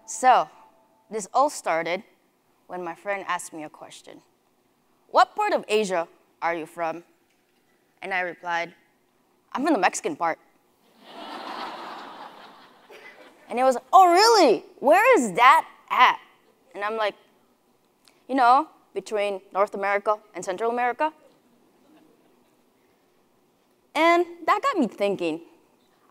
So, this all started when my friend asked me a question. What part of Asia are you from? And I replied, I'm from the Mexican part. And it was, oh really? Where is that at? And I'm like, you know, between North America and Central America. And that got me thinking,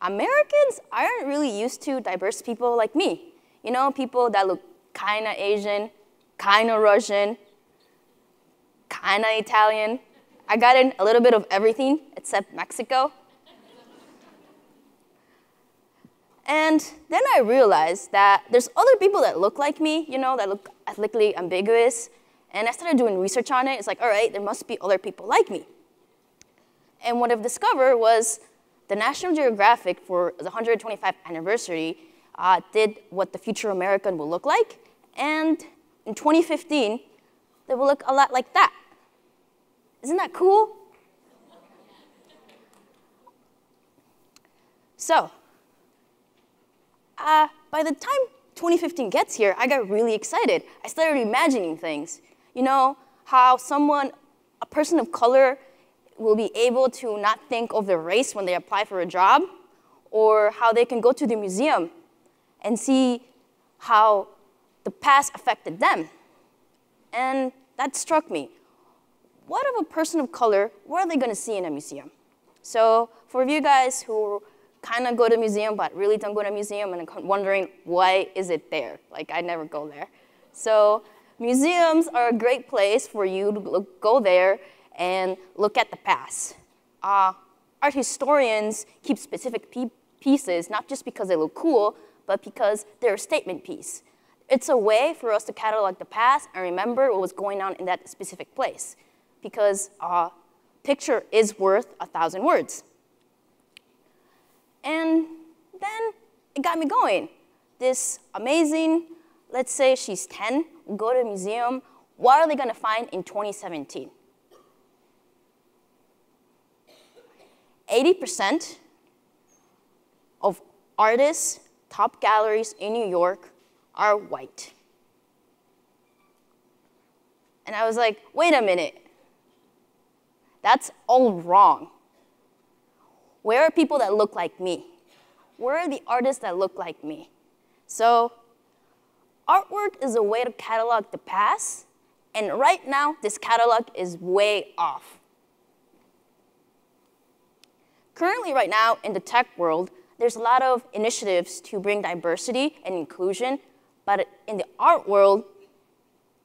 Americans aren't really used to diverse people like me. You know, people that look kinda Asian, kinda Russian, kinda Italian. I got in a little bit of everything except Mexico. And then I realized that there's other people that look like me, you know, that look ethnically ambiguous. And I started doing research on it. It's like, all right, there must be other people like me. And what I've discovered was the National Geographic for the 125th anniversary did what the future American will look like. And in 2015, they will look a lot like that. Isn't that cool? So, by the time 2015 gets here, I got really excited. I started imagining things. You know, how a person of color, will be able to not think of their race when they apply for a job, or how they can go to the museum and see how the past affected them. And that struck me. What of a person of color, what are they going to see in a museum? So for you guys who kind of go to a museum but really don't go to a museum and wondering why is it there, like I never go there. So museums are a great place for you to go there and look at the past. Art historians keep specific pieces, not just because they look cool, but because they're a statement piece. It's a way for us to catalog the past and remember what was going on in that specific place. Because a picture is worth 1,000 words. And then it got me going. This amazing, let's say she's 10, will go to a museum. What are they going to find in 2017? 80% of artists, top galleries in New York are white. And I was like, wait a minute. That's all wrong. Where are people that look like me? Where are the artists that look like me? So artwork is a way to catalog the past, and right now, this catalog is way off. Currently, right now, in the tech world, there's a lot of initiatives to bring diversity and inclusion, but in the art world,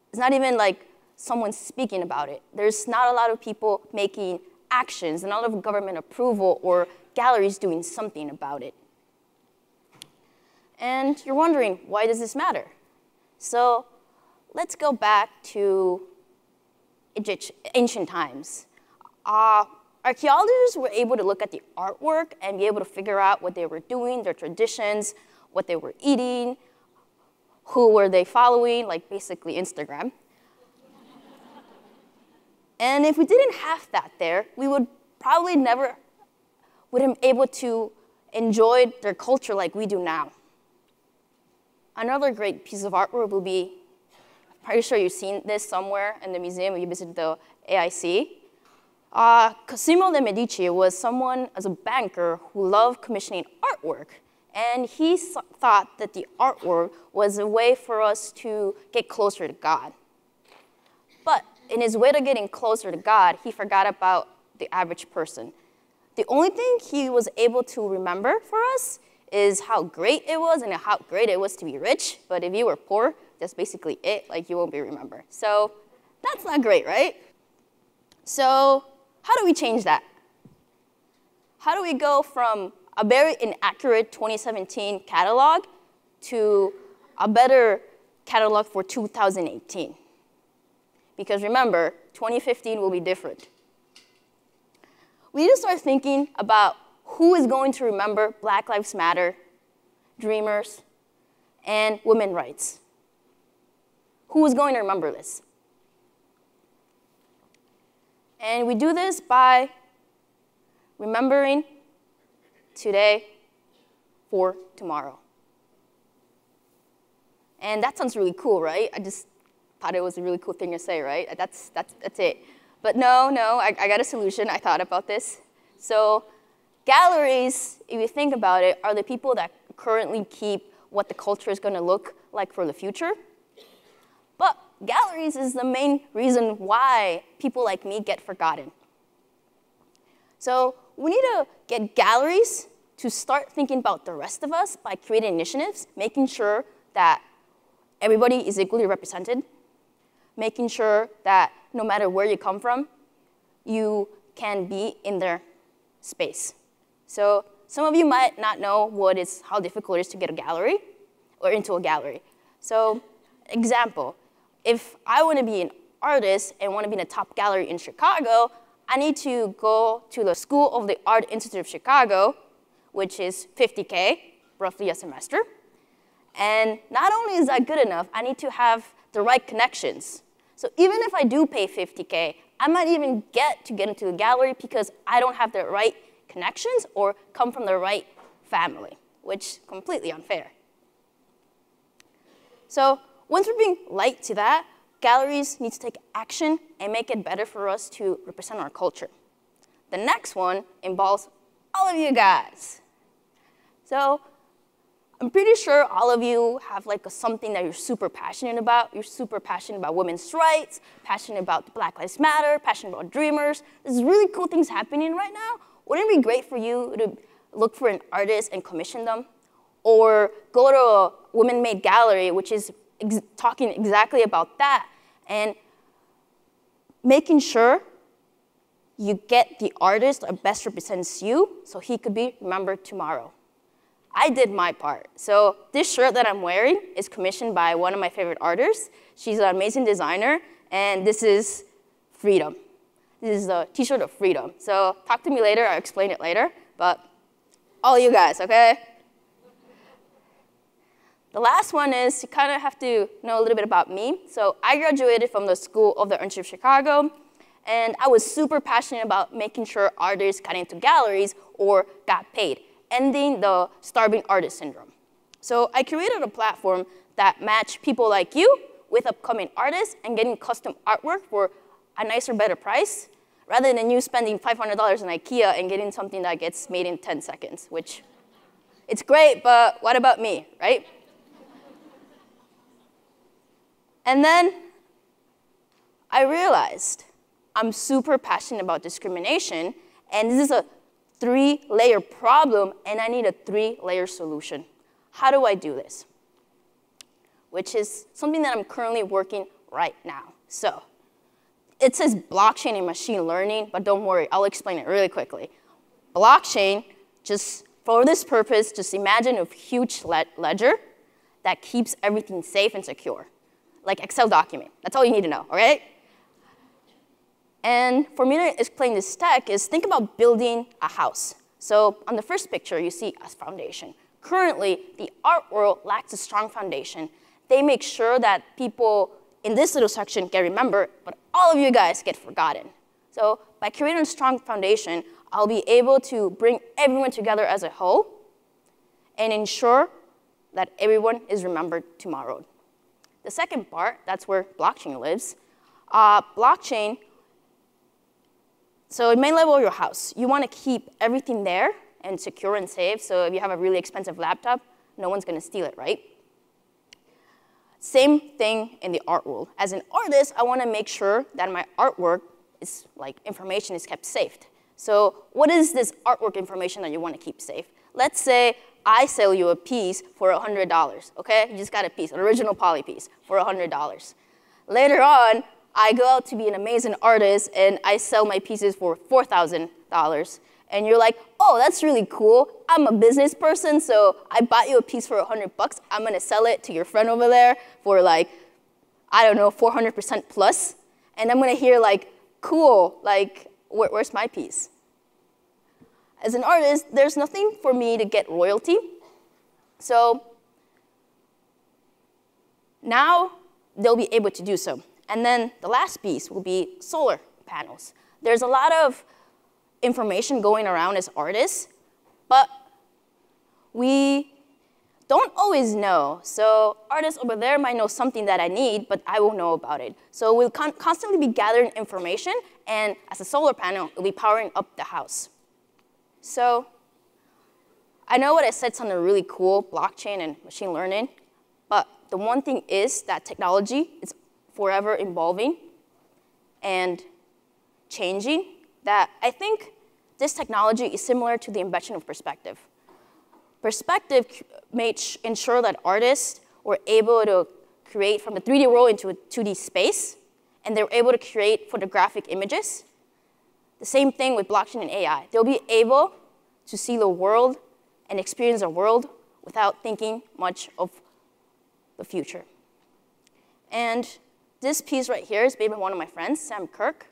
it's not even like someone speaking about it. There's not a lot of people making actions, and not a lot of government approval or galleries doing something about it. And you're wondering, why does this matter? So let's go back to ancient times. Archaeologists were able to look at the artwork and be able to figure out what they were doing, their traditions, what they were eating, who were they following, like basically Instagram. And if we didn't have that there, we would probably never would have been able to enjoy their culture like we do now. Another great piece of artwork will be, I'm pretty sure you've seen this somewhere in the museum if you visit the AIC. Cosimo de' Medici was someone, as a banker, who loved commissioning artwork. And he thought that the artwork was a way for us to get closer to God. But in his way to getting closer to God, he forgot about the average person. The only thing he was able to remember for us is how great it was and how great it was to be rich. But if you were poor, that's basically it. Like, you won't be remembered. So that's not great, right? So how do we change that? How do we go from a very inaccurate 2017 catalog to a better catalog for 2018? Because remember, 2015 will be different. We need to start thinking about who is going to remember Black Lives Matter, Dreamers, and women's rights. Who is going to remember this? And we do this by remembering today for tomorrow. And that sounds really cool, right? I just thought it was a really cool thing to say, right? That's it. But no, I got a solution. I thought about this. So galleries, if you think about it, are the people that currently keep what the culture is going to look like for the future. But galleries is the main reason why people like me get forgotten. So we need to get galleries to start thinking about the rest of us by creating initiatives, making sure that everybody is equally represented, making sure that no matter where you come from, you can be in their space. So some of you might not know how difficult it is to get a gallery or into a gallery. So example, if I want to be an artist and want to be in a top gallery in Chicago, I need to go to the School of the Art Institute of Chicago, which is $50K, roughly a semester. And not only is that good enough, I need to have the right connections. So even if I do pay $50K, I might even get into the gallery because I don't have the right connections or come from the right family, which is completely unfair. So once we're being light to that, galleries need to take action and make it better for us to represent our culture. The next one involves all of you guys. So I'm pretty sure all of you have something that you're super passionate about. You're super passionate about women's rights, passionate about the Black Lives Matter, passionate about dreamers. There's really cool things happening right now. Wouldn't it be great for you to look for an artist and commission them? Or go to a women-made gallery, which is talking exactly about that, and making sure you get the artist that best represents you so he could be remembered tomorrow. I did my part. So this shirt that I'm wearing is commissioned by one of my favorite artists. She's an amazing designer, and this is freedom. This is the t-shirt of freedom. So talk to me later, I'll explain it later, but all you guys, okay? The last one is you kind of have to know a little bit about me. So I graduated from the School of the Institute of Chicago, and I was super passionate about making sure artists got into galleries or got paid, ending the starving artist syndrome. So I created a platform that matched people like you with upcoming artists and getting custom artwork for a nicer, better price, rather than you spending $500 in IKEA and getting something that gets made in 10 seconds, which it's great, but what about me, right? And then I realized I'm super passionate about discrimination, and this is a 3-layer problem, and I need a 3-layer solution. How do I do this? Which is something that I'm currently working right now. So it says blockchain and machine learning, but don't worry, I'll explain it really quickly. Blockchain, just for this purpose, just imagine a huge ledger that keeps everything safe and secure, like Excel document. That's all you need to know, all right? And for me to explain this tech is think about building a house. So on the first picture, you see a foundation. Currently, the art world lacks a strong foundation. They make sure that people in this little section get remembered, but all of you guys get forgotten. So by creating a strong foundation, I'll be able to bring everyone together as a whole and ensure that everyone is remembered tomorrow. The second part, that's where blockchain lives. Blockchain, so main level of your house, you want to keep everything there and secure and safe. So if you have a really expensive laptop, no one's going to steal it, right? Same thing in the art world. As an artist, I want to make sure that my artwork is information is kept safe. So what is this artwork information that you want to keep safe? Let's say I sell you a piece for $100, okay? You just got a piece, an original Pauly piece for $100. Later on, I go out to be an amazing artist and I sell my pieces for $4,000. And you're like, oh, that's really cool. I'm a business person, so I bought you a piece for $100. I'm gonna sell it to your friend over there for I don't know, 400% plus. And I'm gonna hear cool, where's my piece? As an artist, there's nothing for me to get royalty. So now they'll be able to do so. And then the last piece will be solar panels. There's a lot of information going around as artists, but we don't always know. So artists over there might know something that I need, but I won't know about it. So we'll constantly be gathering information, and as a solar panel, it'll be powering up the house. So I know what I said sounded really cool, blockchain and machine learning, but the one thing is that technology is forever evolving and changing, that I think this technology is similar to the invention of perspective. Perspective made ensure that artists were able to create from a 3D world into a 2D space, and they were able to create photographic images. The same thing with blockchain and AI. They'll be able to see the world and experience the world without thinking much of the future. And this piece right here is made by one of my friends, Sam Kirk.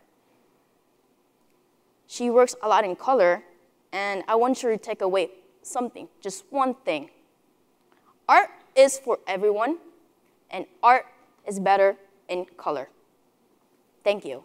She works a lot in color, and I want you to take away something, just one thing. Art is for everyone, and art is better in color. Thank you.